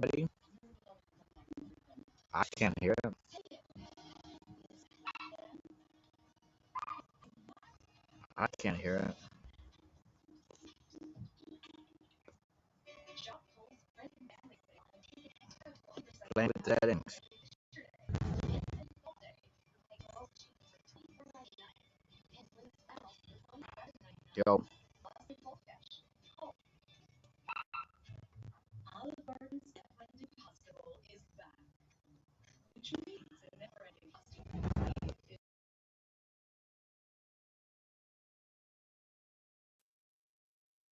buddy. I can't hear it. I can't hear it. Playing with settings. Yo,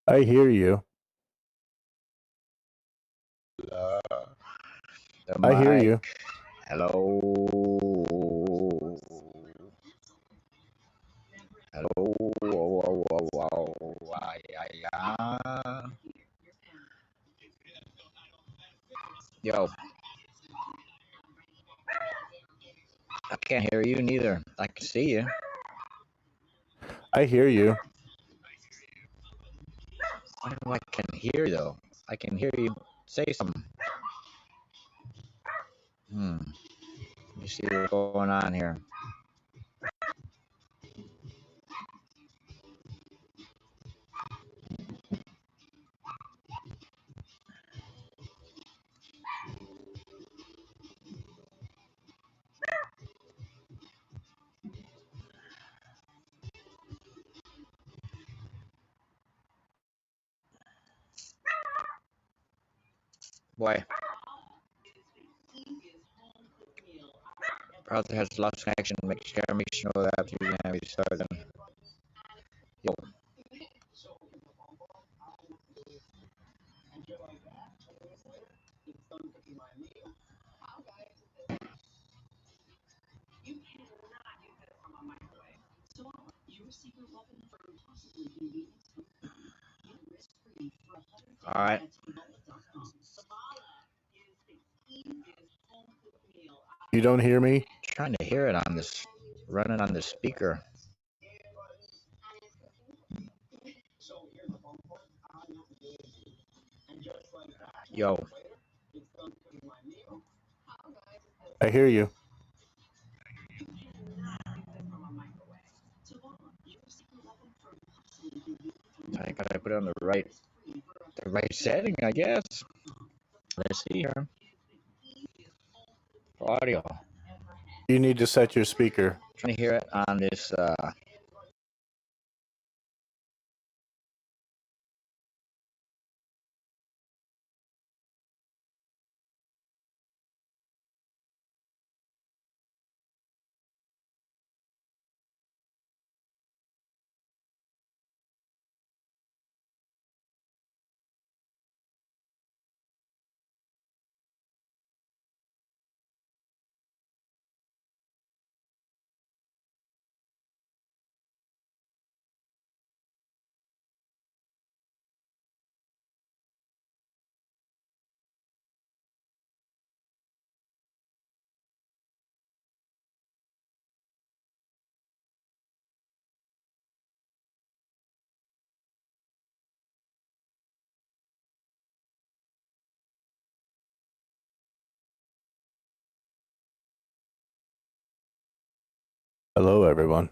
I hear you. the I hear mic. you. Hello. Hello. Whoa, whoa, whoa, whoa. Ay, ay, ay. Yo, I can't hear you neither. I can see you. I hear you. I don't know I can hear you though. I can hear you say something. Let me see what's going on here. Boy, browser has lost connection. Make sure you know that you can restart them. Yo, all right. You don't hear me? Trying to hear it on this, running on the speaker. Yo, I hear you. I gotta put it on the right setting, I guess. Let's see here. Audio. You need to set your speaker. Trying to hear it on this. Hello, everyone.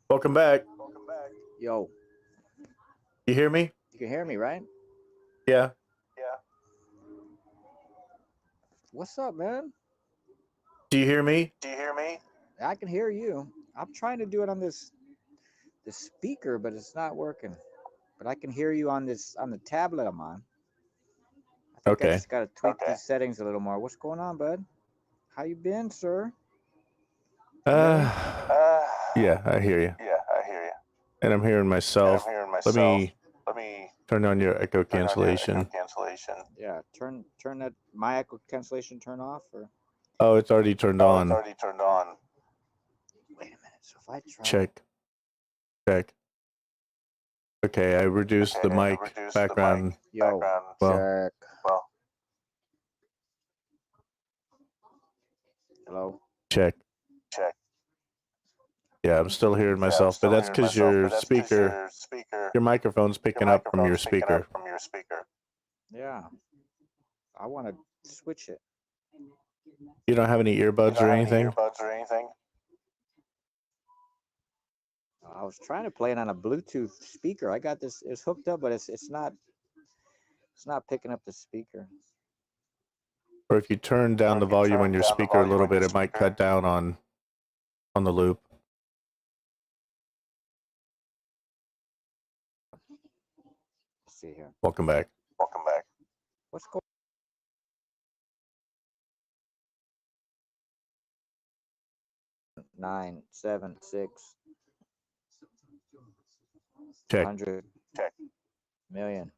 Welcome back. Yo, You hear me? you can hear me, right? Yeah. What's up, man? Do you hear me? I can hear you. I'm trying to do it on this speaker, but it's not working. But I can hear you on the tablet I'm on. I think I Okay. just gotta tweak these settings a little more. What's going on, bud? How you been, sir? Uh, yeah, I hear you. And I'm hearing myself. Let me turn on your echo cancellation. Yeah, turn that my echo cancellation turn off or Oh, it's already turned on. wait a minute. So if I try Check. Okay, I reduced the mic background. yo, Well, check. Hello. check. Yeah, I'm still hearing myself, but that's because your microphone's picking up from your speaker. Yeah. I want to switch it. You don't have any earbuds or anything? I was trying to play it on a Bluetooth speaker. I got this. It's hooked up, but it's not picking up the speaker. Or if you turn down the volume on your speaker a little bit, it might cut down on the loop. Let's see here. Welcome back. What's going? 976 Check. 100 million.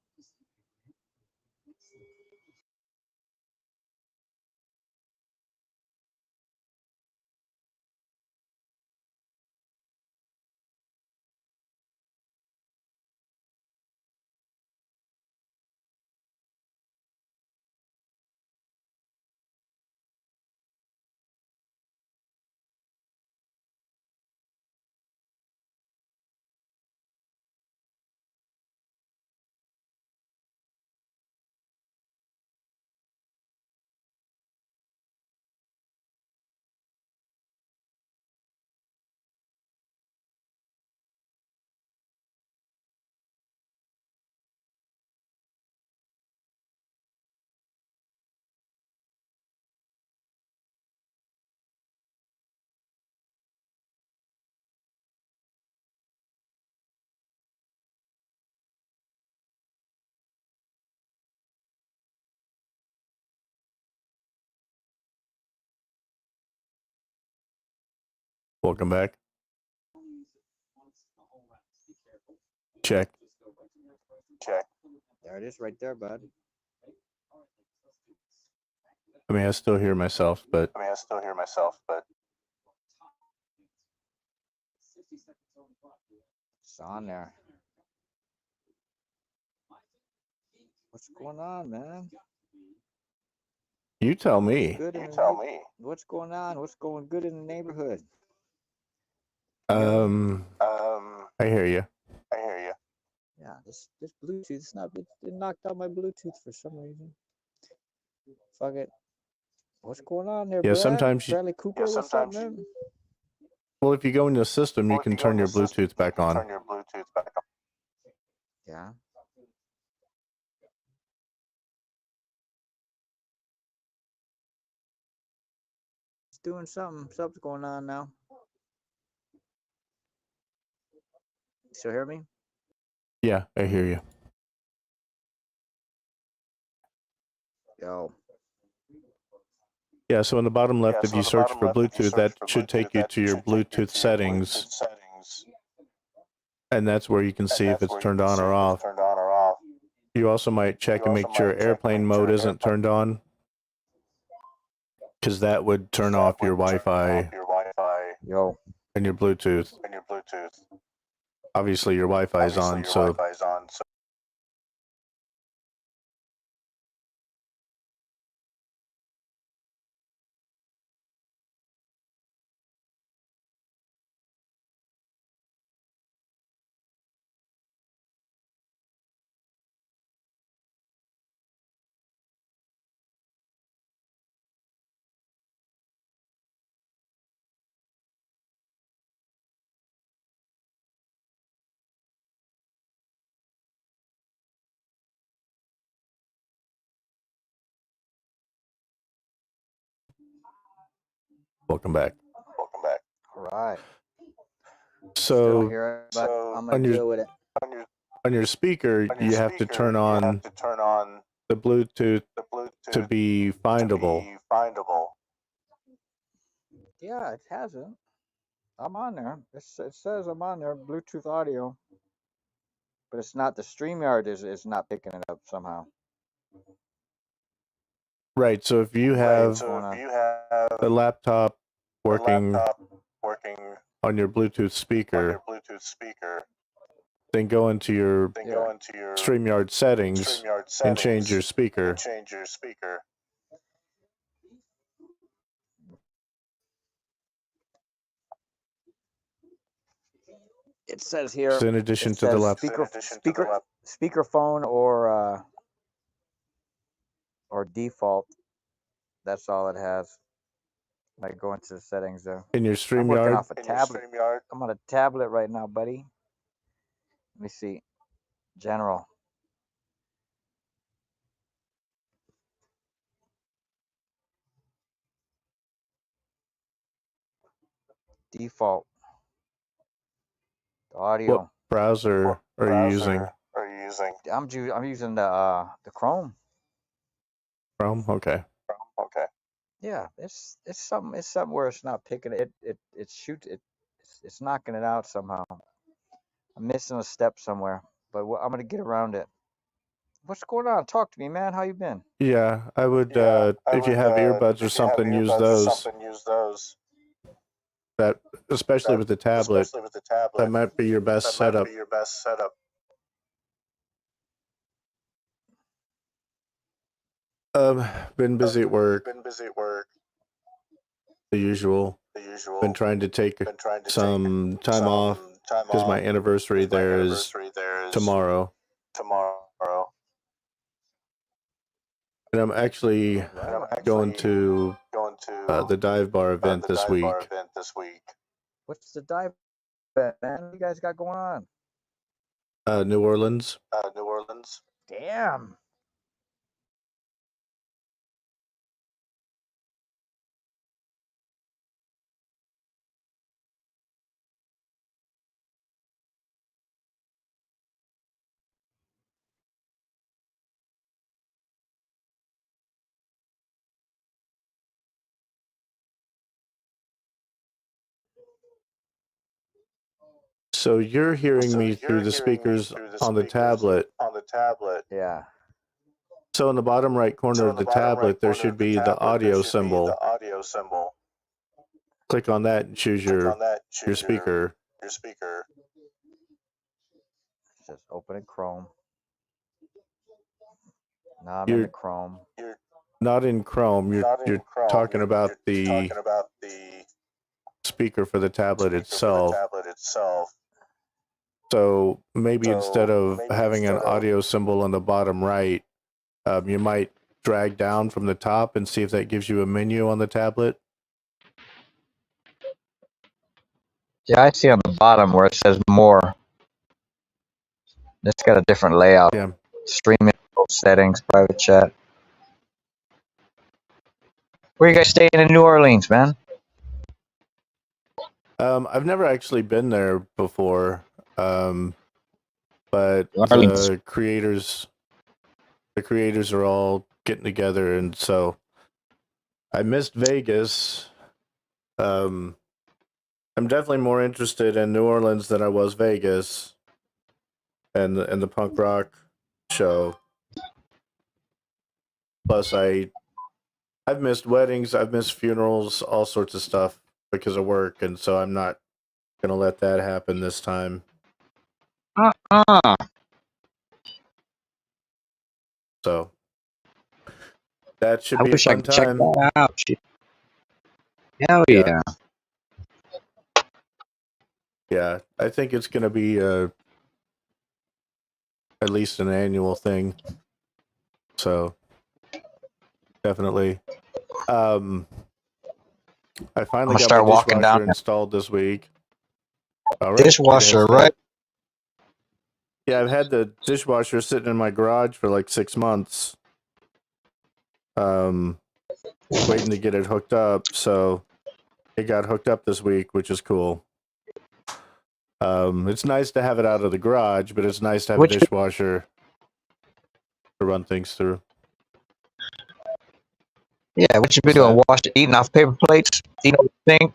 Welcome back. Check. There it is, right there, bud. I mean, I still hear myself, but It's on there. What's going on, man? you tell me. Good. What's going on? What's going good in the neighborhood? I hear you. Yeah, this Bluetooth, it's not. It knocked out my Bluetooth for some reason. Fuck it. What's going on there, Yeah, Brad? sometimes you, Bradley Cooper, what's up, man? well, if you go into the system, you can turn your Bluetooth back on. Yeah. It's doing something. Something's going on now. Still hear me? Yeah, I hear you. Yo. Yeah, so in the bottom left, if you search for Bluetooth, that should take you to your Bluetooth settings. And that's where you can see if it's turned on or off. You also might check and make sure airplane mode isn't turned on, because that would turn off your Wi-Fi Yo. and your Bluetooth. Obviously, your Wi-Fi is on, so Welcome back. All right. Still So here, but I'm gonna on your deal with it. on your speaker, you have to turn on the Bluetooth to be findable. Yeah, it hasn't. I'm on there. It says I'm on there, Bluetooth audio, but it's not. The StreamYard is not picking it up somehow. Right. So if you have the laptop working on your Bluetooth speaker, then go into your StreamYard settings and change your speaker. It says here. So in addition to the speakerphone or default. That's all it has. I go into the settings though. in your I'm working StreamYard, off a tablet. I'm on a tablet right now, buddy. Let me see. General. Default. The audio. what browser are you using? I'm using the Chrome. Chrome? Okay. Yeah, it's something where it's not picking it. It shoots it. It's knocking it out somehow. I'm missing a step somewhere, but I'm gonna get around it. What's going on? Talk to me, man. How you been? Yeah, I would if you have earbuds or something, use those. That especially with the tablet, that might be your best setup. Been busy at work. The usual. Been trying to take some time off because my anniversary there is tomorrow. And I'm actually going to the dive bar event this week. What's the dive event, man? What you guys got going on? New Orleans. Damn. So you're hearing me through the speakers on the tablet. Yeah. So in the bottom right corner of the tablet, there should be the audio symbol. Click on that and choose your speaker. Just open in Chrome. Now I'm in the Chrome. Not in Chrome. You're talking about the speaker for the tablet itself. So maybe instead of having an audio symbol on the bottom right, you might drag down from the top and see if that gives you a menu on the tablet. Yeah, I see on the bottom where it says more. It's got a different layout. Yeah. Streaming settings, private chat. Where you guys staying in New Orleans, man? I've never actually been there before, but the creators are all getting together, and so I missed Vegas. I'm definitely more interested in New Orleans than I was Vegas, and the punk rock show. Plus, I've missed weddings, I've missed funerals, all sorts of stuff because of work, and so I'm not gonna let that happen this time. So that should be a fun time. Check that out. Hell yeah. Yeah, I think it's gonna be at least an annual thing. So definitely. I finally got my dishwasher installed this week. All right, Dishwasher, right? Yeah, I've had the dishwasher sitting in my garage for like 6 months. Waiting to get it hooked up. So it got hooked up this week, which is cool. It's nice to have it out of the garage, but it's nice to have a dishwasher to run things through. Yeah, what you been doing? Eating off paper plates? Eating off the sink?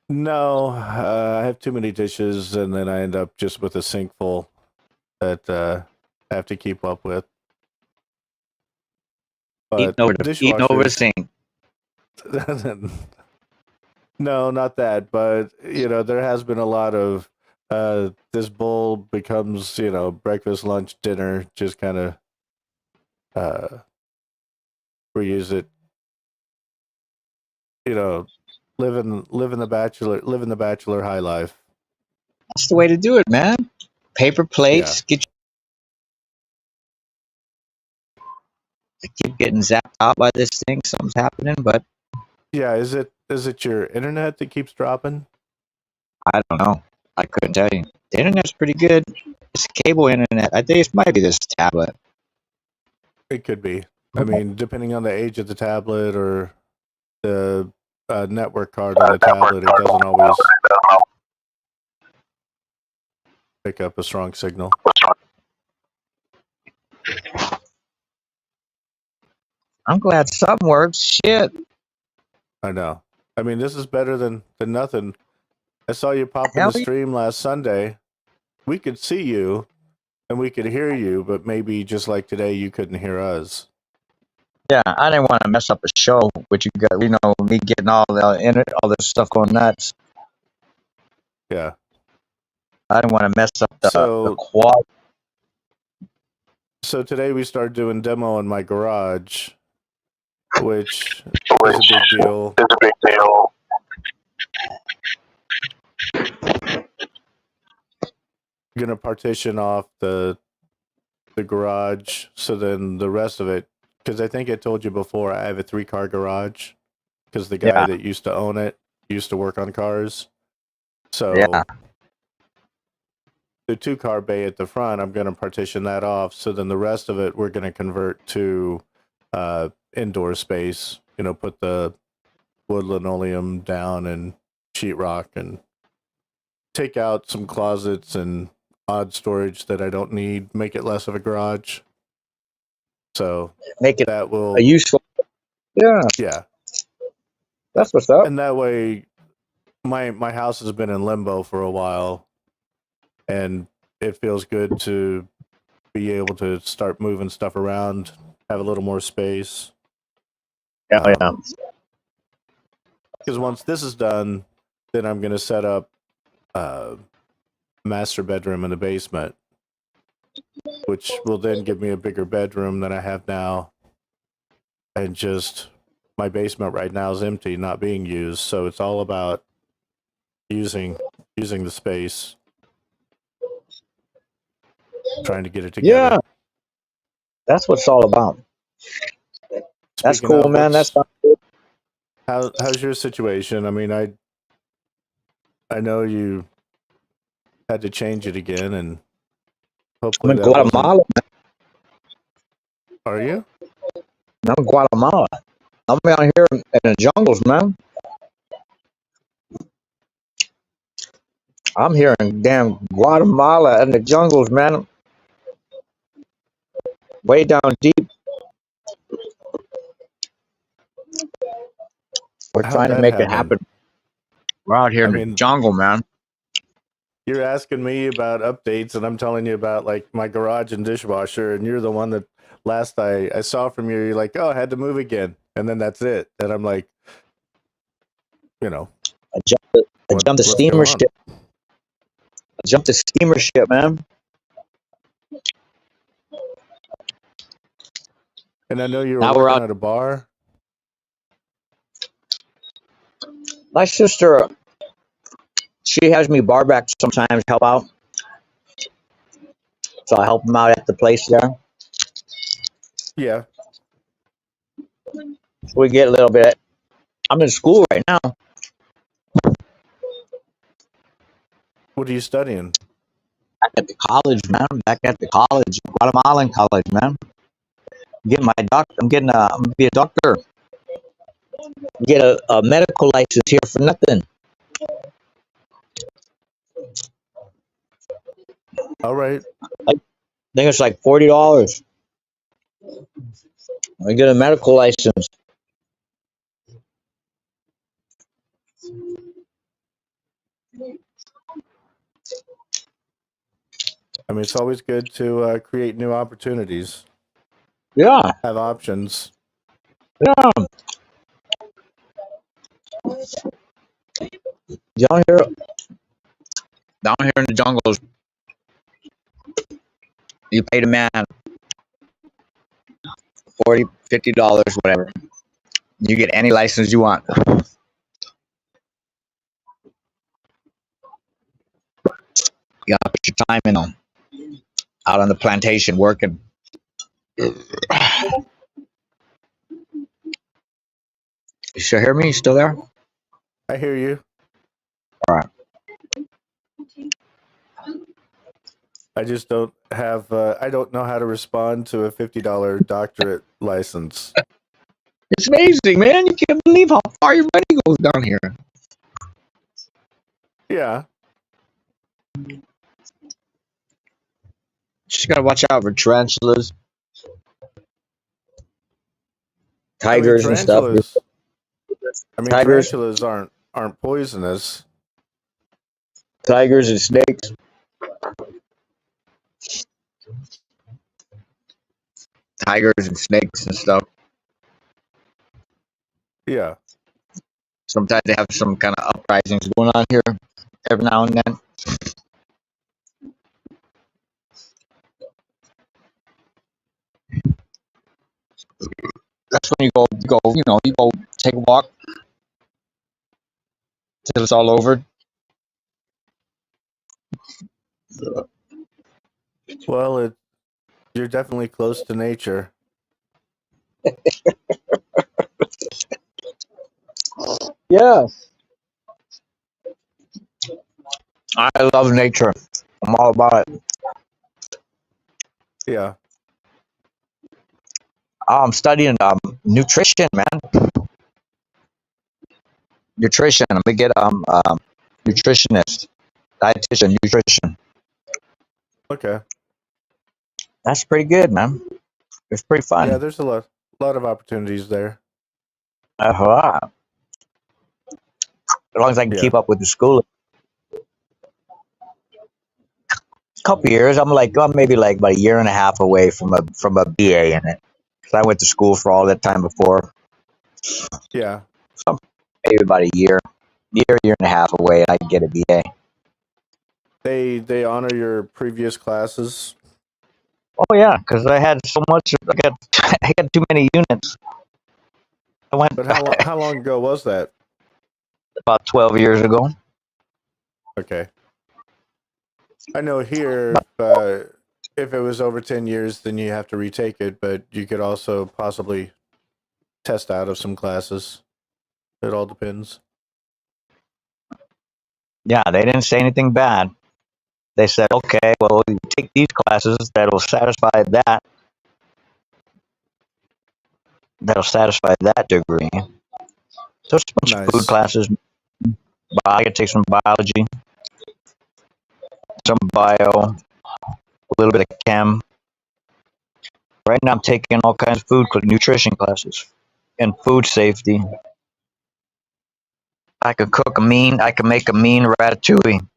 No, I have too many dishes, and then I end up just with a sink full that I have to keep up with. But Eating over the sink. No, not that. But there has been a lot of this bowl becomes breakfast, lunch, dinner. Just kind of reuse it. Living the bachelor high life. That's the way to do it, man. Paper plates. Yeah. I keep getting zapped out by this thing. Something's happening, but yeah, is it your internet that keeps dropping? I don't know. I couldn't tell you. The internet's pretty good. It's cable internet. I think it might be this tablet. It could be. I mean, depending on the age of the tablet or the network card on the tablet, it doesn't always pick up a strong signal. I'm glad something works. Shit. I know. I mean, this is better than nothing. I saw you pop in the stream last Sunday. We could see you and we could hear you, but maybe just like today, you couldn't hear us. Yeah, I didn't want to mess up a show, but you got, me getting all this stuff going nuts. Yeah. I didn't want to mess up the quad. So today we started doing demo in my garage, which is a big deal. I'm gonna partition off the garage, so then the rest of it. Because I think I told you before, I have a 3-car garage. Because the guy that used to own it used to work on cars. So the 2-car bay at the front, I'm going to partition that off. So then the rest of it, we're going to convert to indoor space. Put the wood linoleum down and sheetrock and take out some closets and odd storage that I don't need. Make it less of a garage. So make it that will a useful. Yeah. That's what's up. And that way, my house has been in limbo for a while, and it feels good to be able to start moving stuff around, have a little more space. Yeah. Because once this is done, then I'm going to set up a master bedroom in the basement, which will then give me a bigger bedroom than I have now. And just my basement right now is empty, not being used. So it's all about using the space, trying to get it together. Yeah, that's what it's all about. That's cool, man. That's good. How's your situation? I mean, I know you had to change it again, and hopefully I'm in Guatemala. Are you? I'm in Guatemala. I'm out here in the jungles, man. I'm here in damn Guatemala in the jungles, man. Way down deep. We're trying to make it happen. We're out here in the jungle, man. You're asking me about updates, and I'm telling you about like my garage and dishwasher, and you're the one that last I saw from you. You're like, oh, I had to move again, and then that's it. And I'm like, I jumped the steamer ship. I jumped the steamer ship, man. And I know you were working at a bar. My sister, she has me bar back sometimes, help out. So I help them out at the place there. Yeah. We get a little bit. I'm in school right now. What are you studying? Back at the college, man. Back at the college, Guatemalan college, man. I'm gonna be a doctor. You get a medical license here for nothing. All right. I think it's like $40. I get a medical license. I mean, it's always good to create new opportunities, Yeah, have options. yeah. Down here, down here in the jungles, you pay the man 40, $50, whatever. You get any license you want. You gotta put your time in them. Out on the plantation working. You still hear me? You still there? I hear you. All right. I just don't have. I don't know how to respond to a $50 doctorate license. It's amazing, man. You can't believe how far your money goes down here. Yeah. Just gotta watch out for tarantulas, I mean, tigers, and stuff. Tigers, tarantulas aren't poisonous. tigers, and snakes. Tigers and snakes and stuff. Yeah. Sometimes they have some kind of uprisings going on here every now and then. That's when you go take a walk till it's all over. Well, you're definitely close to nature. Yeah. I love nature. I'm all about it. Yeah. I'm studying nutrition, man. Nutrition. I'm gonna get nutritionist, dietitian, nutrition. Okay. That's pretty good, man. It's pretty Yeah, fun. there's a lot of opportunities there. Uh-huh. As long as I can Yeah. keep up with the school. Couple years. I'm maybe like about a year and a half away from a BA in it. 'Cause I went to school for all that time before. Yeah. So maybe about a year and a half away, and I can get a BA. They honor your previous classes. Oh yeah, because I had so much. I got too many units. I went But how long ago was that? about 12 years ago. Okay. I know here if it was over 10 years then you have to retake it, but you could also possibly test out of some classes. It all depends. Yeah, they didn't say anything bad. They said, okay, well, you take these classes that'll satisfy that degree. So it's a bunch of food Nice. classes. I could take some biology, some bio, a little bit of chem. Right now, I'm taking all kinds of nutrition classes, and food safety. I can make a mean ratatouille.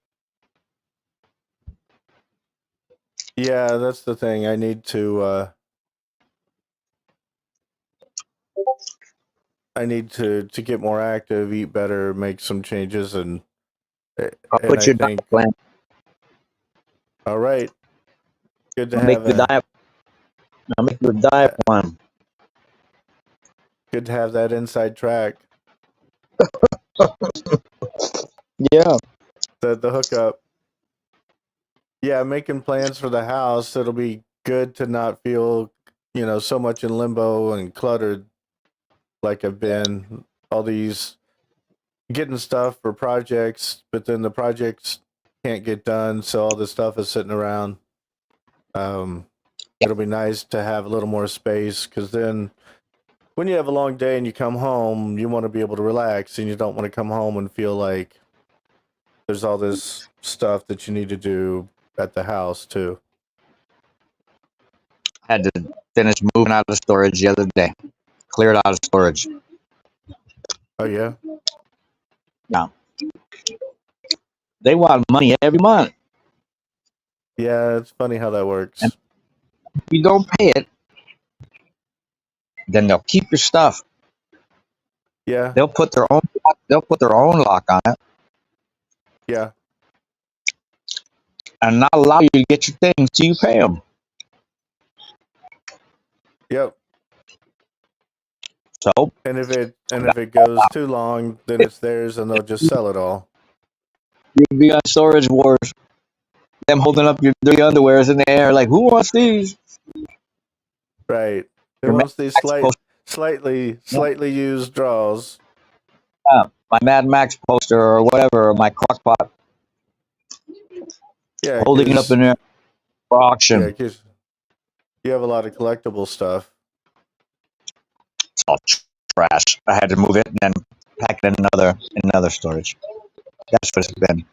Yeah, that's the thing. I need to get more active, eat better, make some changes, and I'll put I your diet think plan. all right, good to I'll make have the diet. I'll make the diet plan. good to have that inside track. Yeah. The hookup. Yeah, making plans for the house. It'll be good to not feel, so much in limbo and cluttered like I've been. All these getting stuff for projects, but then the projects can't get done, so all this stuff is sitting around. It'll be nice to have a little more space because then when you have a long day and you come home, you want to be able to relax, and you don't want to come home and feel like there's all this stuff that you need to do at the house too. I had to finish moving out of storage the other day. Cleared out of storage. Oh yeah, Now they want money every month. yeah. It's funny how that works. And if you don't pay it, then they'll keep your stuff. Yeah, They'll put their own lock on it yeah, and not allow you to get your things till you pay them. yep. So And if it goes too long, then it's theirs, and they'll just sell it all. you'll be on storage wars. Them holding up your dirty underwears in the air, like, who wants these? Right. Who Your Mad wants these Max slightly used draws? my Mad Max poster or whatever, or my crock pot, Yeah, holding it up in there for auction. because you have a lot of collectible stuff. It's all trash. I had to move it and then pack it in another storage. That's what it's been.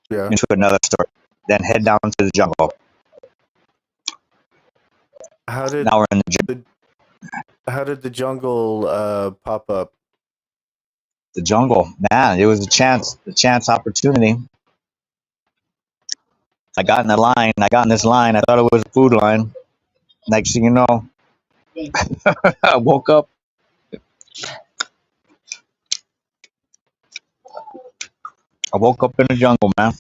Yeah. Into another storage. Then head down to the jungle. How did Now we're in the gym. how did the jungle pop up? The jungle. Man, it was a chance opportunity. I got in this line. I thought it was a food line. Next thing you know, I woke up. In the jungle, man.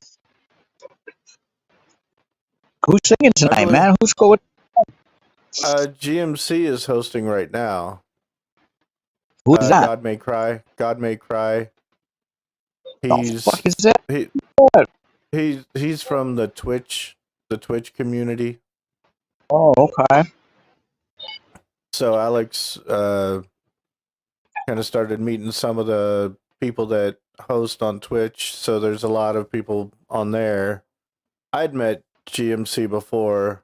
Who's singing tonight, man? Who's going? GMC is hosting right now. Who's that? God May Cry. God May Cry. He's fuck is that? He's from the Twitch community. Oh, okay. So Alex kind of started meeting some of the people that host on Twitch. So there's a lot of people on there. I'd met GMC before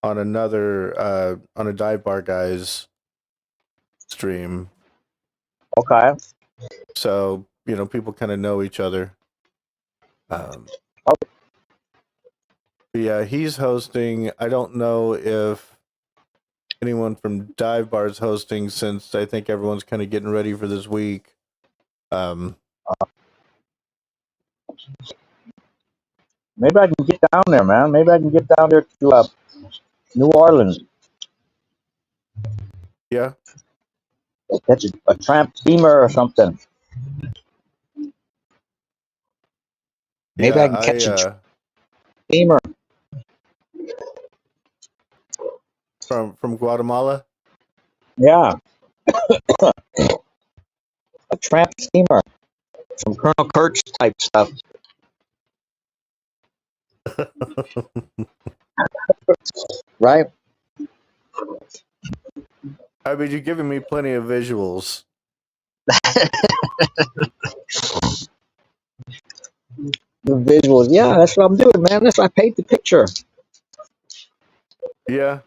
on another on a Dive Bar Guys stream. Okay. So, people kind of know each other. Yeah, he's hosting. I don't know if anyone from Dive Bar is hosting, since I think everyone's kind of getting ready for this week. Maybe I can get down there, man. Maybe I can get down there to New Orleans. Yeah. Catch a tramp steamer or something. Maybe I can catch a steamer from Guatemala. Yeah, a tramp steamer, some Colonel Kurtz type stuff. Right? I mean, you're giving me plenty of visuals. The visuals, yeah, that's what I'm doing, man. I paint the picture. Yeah.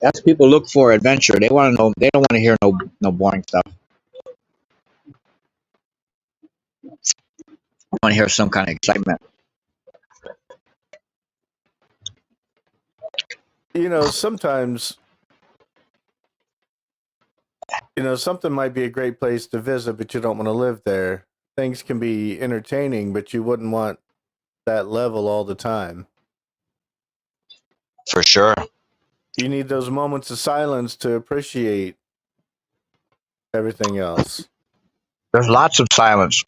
That's people look for adventure. They want to know. They don't want to hear no boring stuff. They want to hear some kind of excitement. Sometimes, something might be a great place to visit, but you don't want to live there. Things can be entertaining, but you wouldn't want that level all the time. For sure. You need those moments of silence to appreciate everything else. There's lots of silence.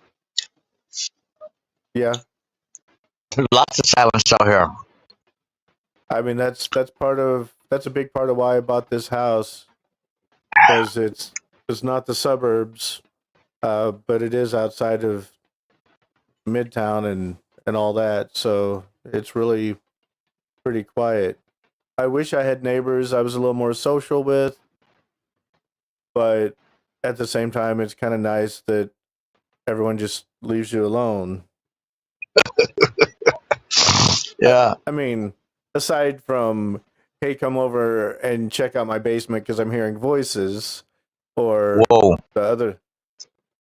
Yeah. There's lots of silence out here. I mean, that's a big part of why I bought this house, because it's not the suburbs, but it is outside of Midtown and all that, so it's really pretty quiet. I wish I had neighbors I was a little more social with, but at the same time, it's kind of nice that everyone just leaves you alone. Yeah. I mean, aside from hey, come over and check out my basement because I'm hearing voices, or Whoa. the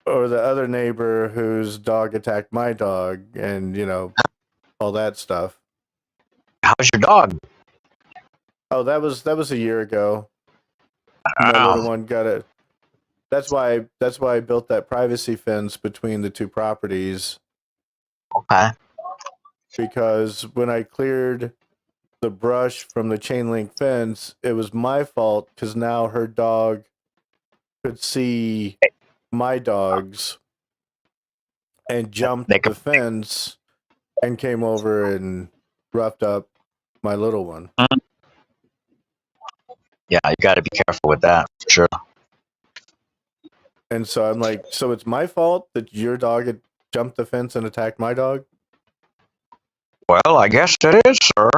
other neighbor whose dog attacked my dog, and all that stuff. How's your dog? Oh, that was a year ago. My little Wow. one got it. That's why I built that privacy fence between the two properties, Okay. because when I cleared the brush from the chain link fence, it was my fault because now her dog could see my dogs and jumped They the could, fence and came over and roughed up my little one. yeah, you got to be careful with that for sure. And so I'm like, so it's my fault that your dog had jumped the fence and attacked my dog? Well, I guess it is, sir.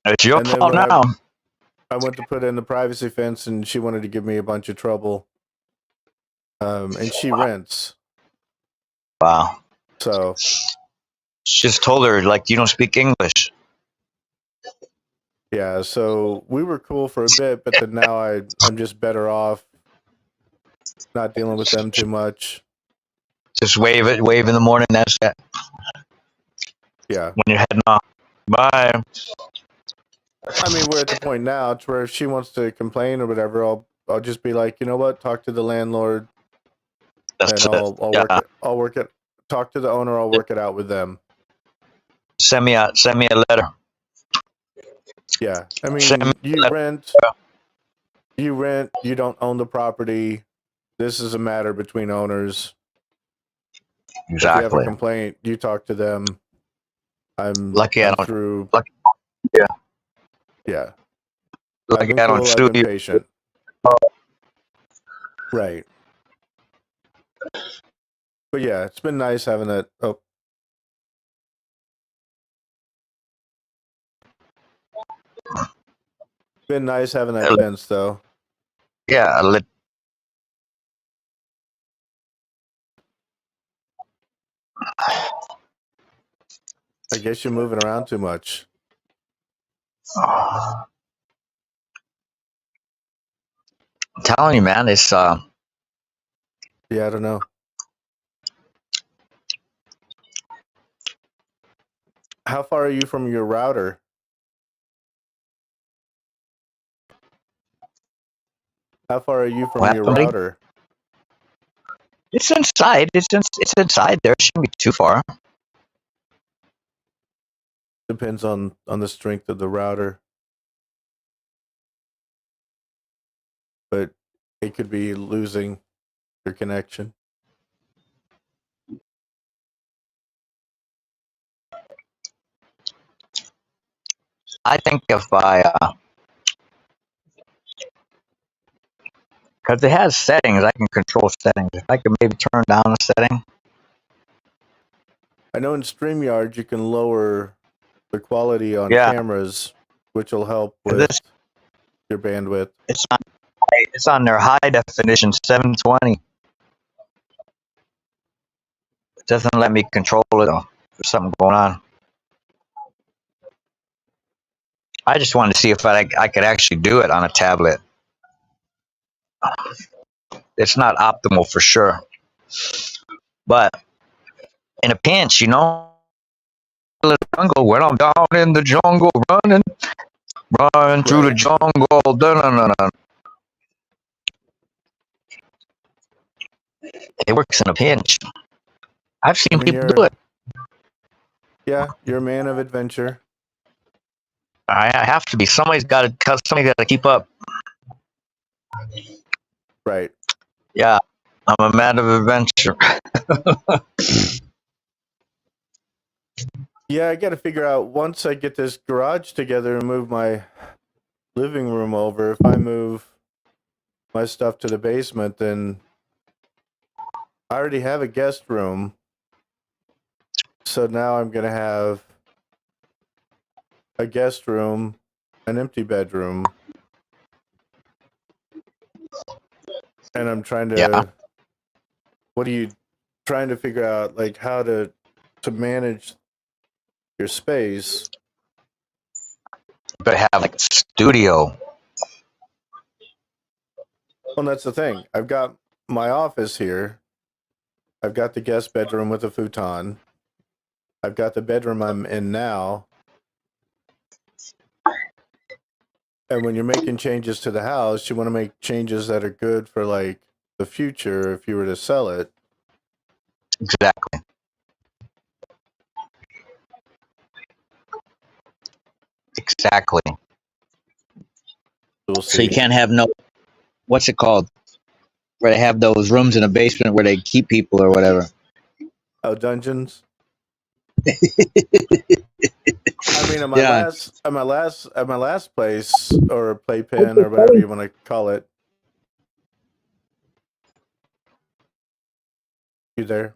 It's your And then fault when now. I went to put in the privacy fence and she wanted to give me a bunch of trouble. And she rents. Wow. So Just told her, like, you don't speak English. yeah, so we were cool for a bit, but then now I'm just better off not dealing with them too much. Just wave in the morning. That's it. Yeah. When you're heading off. Bye. I mean, we're at the point now to where if she wants to complain or whatever, I'll just be like, you know what, talk to the landlord, That's and it. Yeah. I'll work it. Talk to the owner. I'll work it out with them. Send me a letter. Yeah, I Send me mean, a letter. you rent, you don't own the property. This is a matter between owners. If you have a Exactly. complaint, you talk to them. I'm Lucky I don't. through. Lucky, yeah. Yeah, I've Lucky been I don't cool. I've sue been you. patient. Right. But yeah, it's been nice having that. Oh, been nice having that fence though. Yeah. I guess you're moving around too much. I'm telling you, man. It's Yeah, I don't know. How far are you from your router? How far are you from what your happened. router? It's inside. It's inside there. It shouldn't be too far. Depends on the strength of the router. But it could be losing your connection. I think if I, because it has settings, I can control settings. If I could maybe turn down a setting. I know in StreamYard you can lower the quality on Yeah. cameras, which will help If with this, your bandwidth. it's on their high definition 720. It doesn't let me control it. Though. There's something going on. I just wanted to see if I could actually do it on a tablet. It's not optimal for sure, but in a pinch, the jungle when I'm down in the jungle running through the Right. jungle. Dun-dun-dun-dun. It works in a pinch. I've I seen mean, people do it. you're a man of adventure. I have to be. Somebody's got to keep up. Right. Yeah, I'm a man of adventure. Yeah, I got to figure out once I get this garage together and move my living room over. If I move my stuff to the basement, then I already have a guest room. So now I'm going to have a guest room, an empty bedroom. And I'm trying to, Yeah. what are you trying to figure out, like how to manage your space? But have like a studio. Well, that's the thing. I've got my office here. I've got the guest bedroom with a futon. I've got the bedroom I'm in now. And when you're making changes to the house, you want to make changes that are good for like the future if you were to sell it. Exactly. Exactly. We'll So you see. can't have no, what's it called? Where they have those rooms in the basement where they keep people or whatever. Oh, dungeons. I mean, Yeah. at my last place or playpen or whatever you want to call it. You there?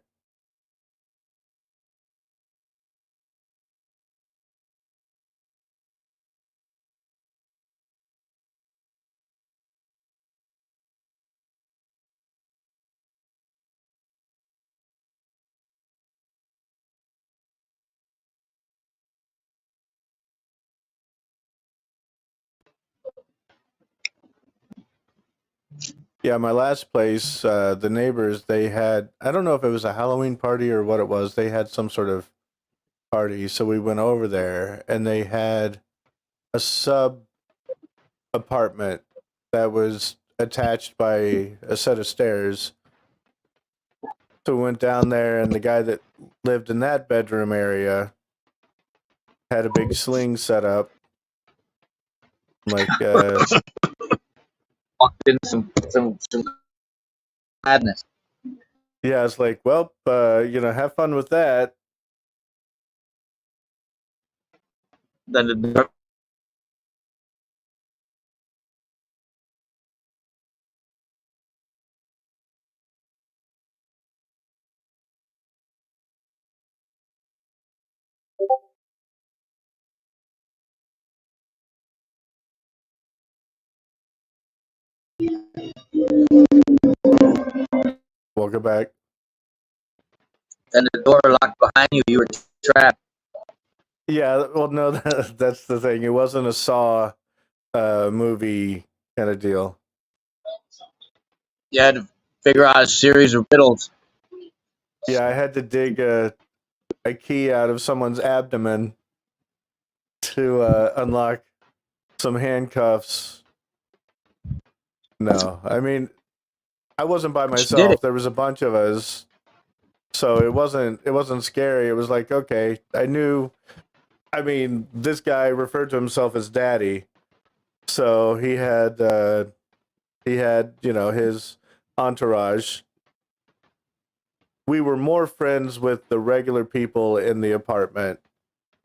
Yeah, my last place, the neighbors, they had, I don't know if it was a Halloween party or what it was. They had some sort of party. So we went over there and they had a sub apartment that was attached by a set of stairs. So we went down there and the guy that lived in that bedroom area had a big sling set up. Like, Walked in some madness. yeah, it's like, well, have fun with that. Then the Welcome back. door locked behind you. You were trapped. Yeah, well, no, that's the thing. It wasn't a Saw movie kind of deal. You had to figure out a series of riddles. Yeah, I had to dig a key out of someone's abdomen to unlock some handcuffs. No, I mean, I wasn't by You did myself. it. There was a bunch of us, so it wasn't scary. It was like, okay, I knew. I mean, this guy referred to himself as Daddy, so he had his entourage. We were more friends with the regular people in the apartment,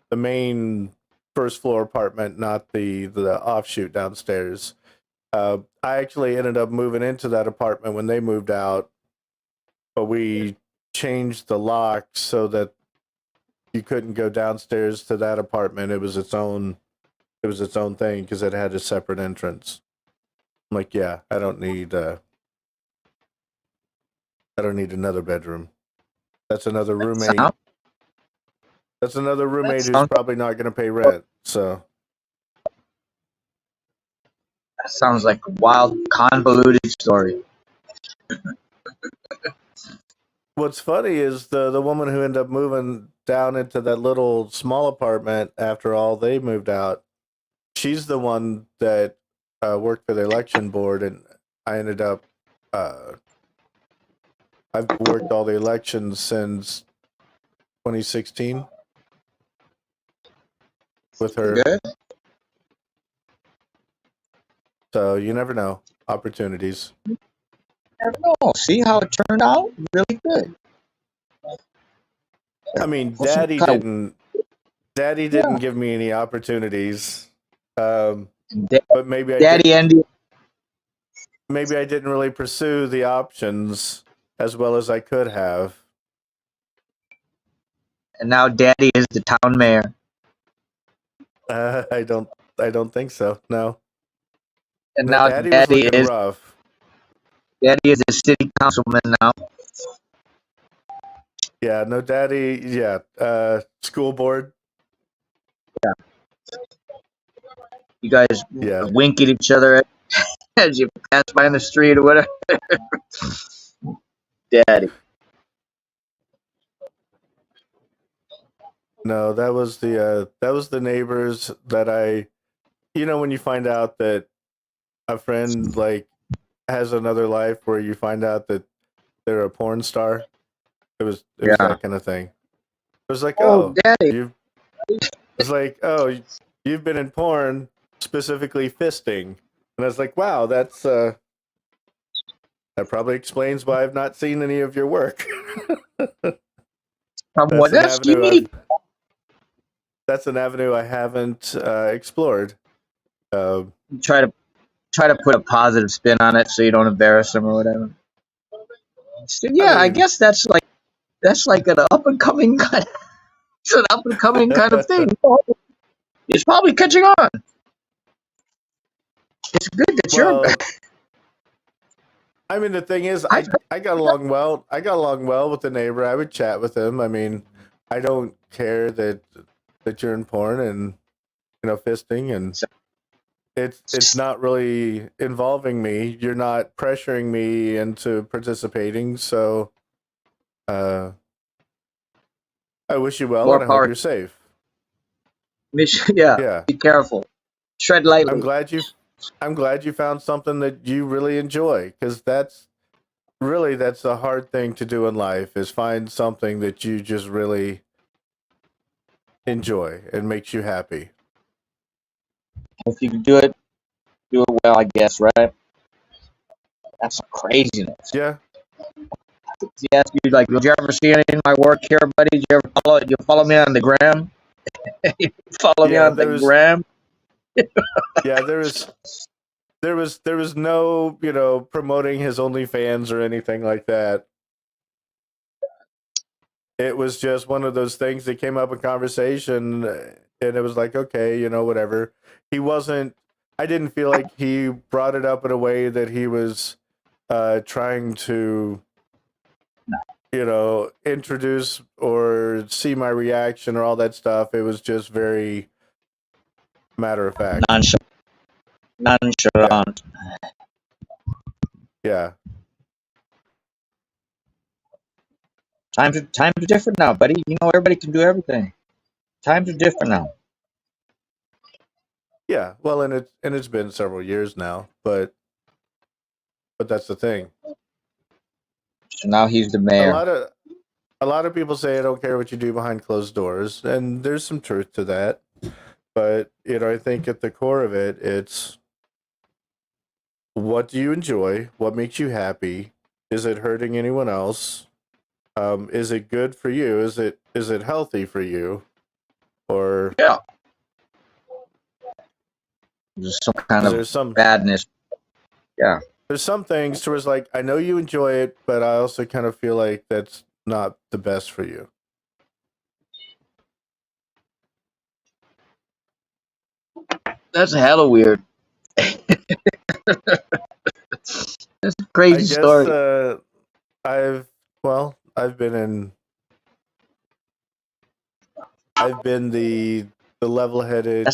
the main first floor apartment, not the offshoot downstairs. I actually ended up moving into that apartment when they moved out, but we changed the lock so that you couldn't go downstairs to that apartment. It was its own thing because it had a separate entrance. I'm like, yeah, I don't need another bedroom. That's another roommate. Sound, That's another roommate who's sounds, probably not going to pay rent. So that sounds like a wild, convoluted story. what's funny is the woman who ended up moving down into that little small apartment after all they moved out. She's the one that worked for the election board, and I ended up. I've worked all the elections since 2016 with her. Good. So you never know. Opportunities. Never know. See how it turned out? Really good. I mean, Well, some kind of- Daddy didn't give me any opportunities. Da- But maybe Daddy Andy. maybe I didn't really pursue the options as well as I could have. And now Daddy is the town mayor. I don't think so. No. And No, now Daddy was looking rough. Daddy is a city councilman now. Yeah, no, Daddy. Yeah, school board. Yeah. You guys Yeah. wink at each other as you pass by in the street or whatever. Daddy. No, that was the neighbors that when you find out that a friend like has another life where you find out that they're a porn star. It was Yeah. that kind of thing. It was like, Oh, oh, Daddy. it's like, oh, you've been in porn, specifically fisting. And I was like, wow, that probably explains why I've not seen any of your work. What? That's unique. That's an avenue I haven't explored. Try to put a positive spin on it so you don't embarrass them or whatever. So, yeah, I mean, guess that's like an up and coming kind. It's an up and coming kind of thing. It's probably catching on. It's good that well, you're. I mean, the thing is, I got along well. I got along well with the neighbor. I would chat with him. I mean, I don't care that you're in porn and fisting, and it's not really involving me. You're not pressuring me into participating, so I wish you well, More and I hope power. you're safe. Yeah. Yeah, Be careful. Tread lightly. I'm glad you found something that you really enjoy, because that's a hard thing to do in life, is find something that you just really enjoy and makes you happy. If you can do it well, I guess, right? That's craziness. Yeah. He asked you, like, did you ever see any of my work here, buddy? Did you ever follow me on the gram? Follow me on the gram? Yeah, there was no, promoting his OnlyFans or anything like that. It was just one of those things that came up in conversation, and it was like, okay, whatever. I didn't feel like he brought it up in a way that he was trying to, introduce or see my reaction or all that stuff. It was just very matter of fact. Nonchalant. Yeah. Times are different now, buddy. Everybody can do everything. Times are different now. Yeah. Well, and it's been several years now, but that's the thing. So now he's the mayor. A lot of people say I don't care what you do behind closed doors, and there's some truth to that. But I think at the core of it, it's what do you enjoy? What makes you happy? Is it hurting anyone else? Is it good for you? Is it healthy for you? Or yeah, there's some kind of badness. Yeah, there's some things to where it's like, I know you enjoy it, but I also kind of feel like that's not the best for you. That's hella weird. That's a crazy story. I've been the level-headed,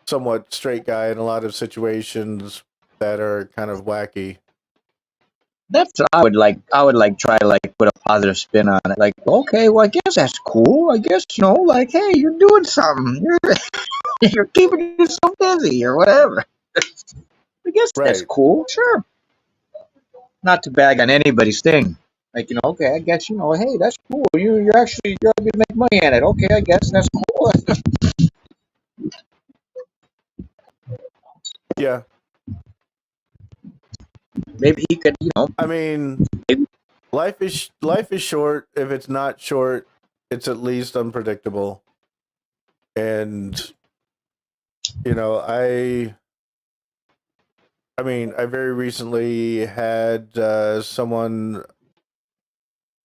somewhat straight guy in a lot of situations that are kind of wacky. That's what I would like. Try to put a positive spin on it. Like, okay, well, I guess that's cool. I guess like, hey, you're doing something. You're keeping yourself busy or whatever. I guess that's cool. Sure. Not to bag on anybody's thing. Like, okay, I guess hey, that's cool. You're able to make money at it. Okay, I guess that's cool. Yeah. Maybe he could, I mean, life is short. If it's not short, it's at least unpredictable. And I very recently had someone,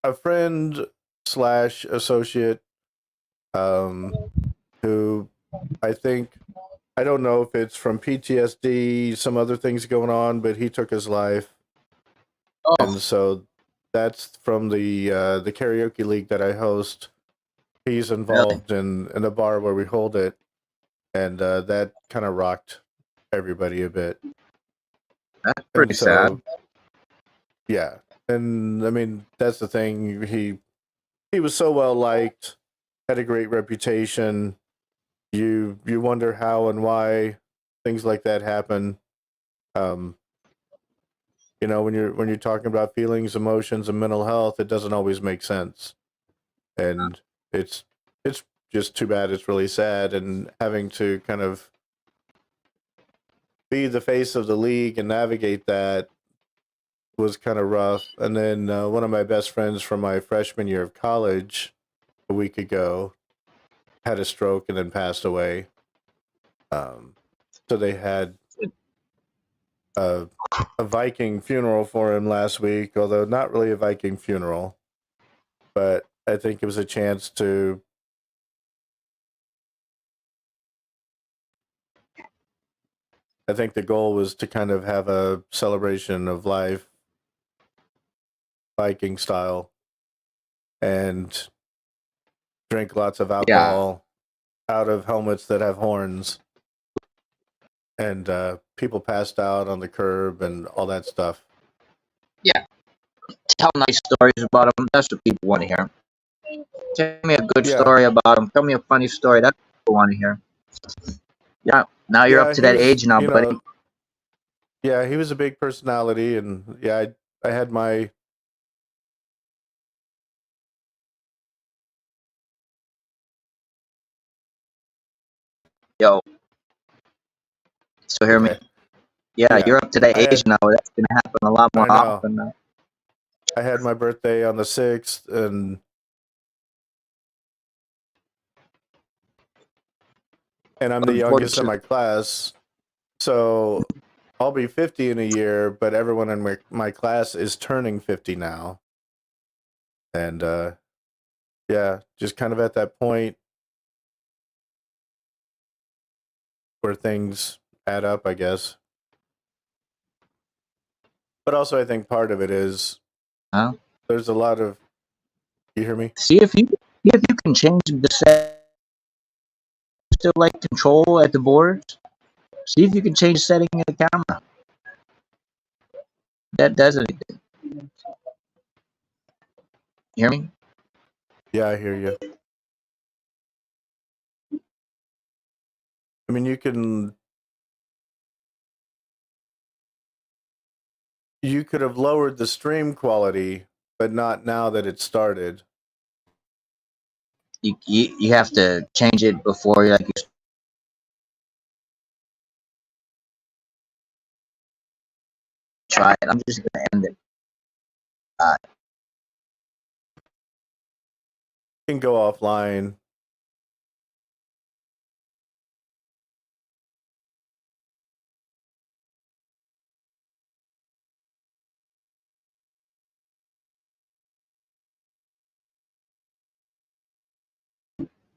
a friend / associate, who I don't know if it's from PTSD, some other things going on, but he took his life. Oh. And so that's from the karaoke league that I host. He's involved in the bar where we hold it. and that kind of rocked everybody a bit. That's pretty And so, sad. yeah, and I mean that's the thing. He was so well liked, had a great reputation. You wonder how and why things like that happen. Um, when you're talking about feelings, emotions, and mental health, it doesn't always make sense, and it's just too bad. It's really sad, and having to kind of be the face of the league and navigate that was kind of rough. And then one of my best friends from my freshman year of college a week ago had a stroke and then passed away. So they had a Viking funeral for him last week, although not really a Viking funeral, but I think it was a chance to I think the goal was to kind of have a celebration of life, Viking style, and drink lots of alcohol out of helmets that have horns. And people passed out on the curb and all that stuff. Yeah. Tell nice stories about them. That's what people want to hear. Tell me a good story about them. Tell me a funny story. That's what people want to hear. Yeah. Now you're up to that age now, buddy. Yeah, he was a big personality, and yeah, I had my. Yo. Still hear me? Yeah, you're up to that age now. That's gonna happen a lot more often now. I had my birthday on the 6th, and I'm the youngest in my class, so I'll be 50 in a year. But everyone in my class is turning 50 now, and yeah, just kind of at that point where things add up, I guess. But also, I think part of it is there's a lot of. You hear me? See if you can change the set. Still like control at the boards. See if you can change the setting of the camera. That does anything. You hear me? Yeah, I hear you. I mean, you could have lowered the stream quality, but not now that it started. You have to change it before you try it. I'm just gonna end it. You can go offline.